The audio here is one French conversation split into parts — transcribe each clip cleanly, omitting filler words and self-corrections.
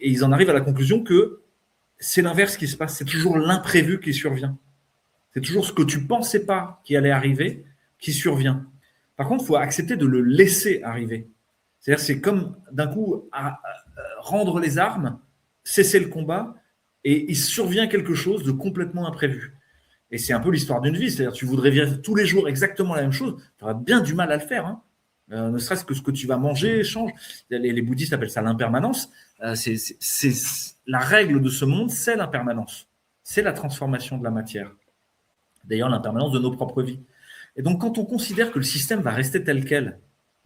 Et ils en arrivent à la conclusion que c'est l'inverse qui se passe. C'est toujours l'imprévu qui survient. C'est toujours ce que tu ne pensais pas qui allait arriver qui survient. Par contre, il faut accepter de le laisser arriver. C'est-à-dire, c'est comme d'un coup rendre les armes, cesser le combat, et il survient quelque chose de complètement imprévu. Et c'est un peu l'histoire d'une vie. C'est-à-dire, tu voudrais vivre tous les jours exactement la même chose, tu auras bien du mal à le faire. Hein. Ne serait-ce que ce que tu vas manger change. Les bouddhistes appellent ça l'impermanence. C'est la règle de ce monde, c'est l'impermanence. C'est la transformation de la matière. D'ailleurs, l'impermanence de nos propres vies. Et donc, quand on considère que le système va rester tel quel,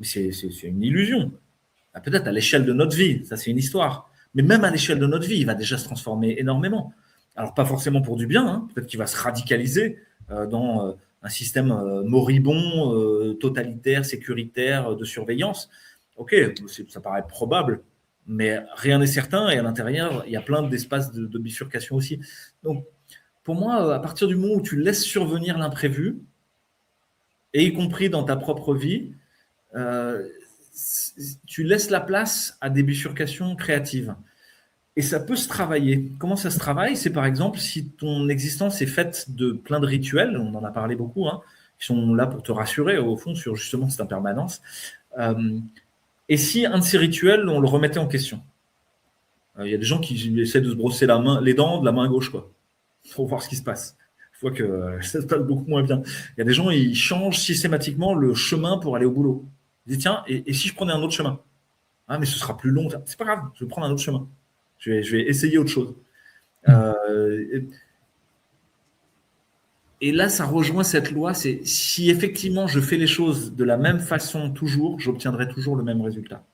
c'est une illusion. Peut-être à l'échelle de notre vie, ça c'est une histoire. Mais même à l'échelle de notre vie, il va déjà se transformer énormément. Alors, pas forcément pour du bien, hein. Peut-être qu'il va se radicaliser dans un système moribond, totalitaire, sécuritaire, de surveillance. Ok, ça paraît probable, mais rien n'est certain, et à l'intérieur, il y a plein d'espaces de bifurcation aussi. Donc, pour moi, à partir du moment où tu laisses survenir l'imprévu, et y compris dans ta propre vie, tu laisses la place à des bifurcations créatives. Et ça peut se travailler. Comment ça se travaille? C'est par exemple si ton existence est faite de plein de rituels, on en a parlé beaucoup, hein, qui sont là pour te rassurer au fond sur justement cette impermanence. Et si un de ces rituels, on le remettait en question? Il y a des gens qui essaient de se brosser les dents de la main gauche, quoi, pour voir ce qui se passe. Je vois que ça se passe beaucoup moins bien. Il y a des gens, ils changent systématiquement le chemin pour aller au boulot. Ils disent, tiens, et si je prenais un autre chemin? Ah, mais ce sera plus long. C'est pas grave, je vais prendre un autre chemin. Je vais essayer autre chose. Et là, ça rejoint cette loi, c'est si effectivement je fais les choses de la même façon toujours, j'obtiendrai toujours le même résultat.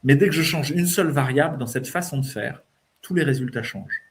Mais dès que je change une seule variable dans cette façon de faire, tous les résultats changent.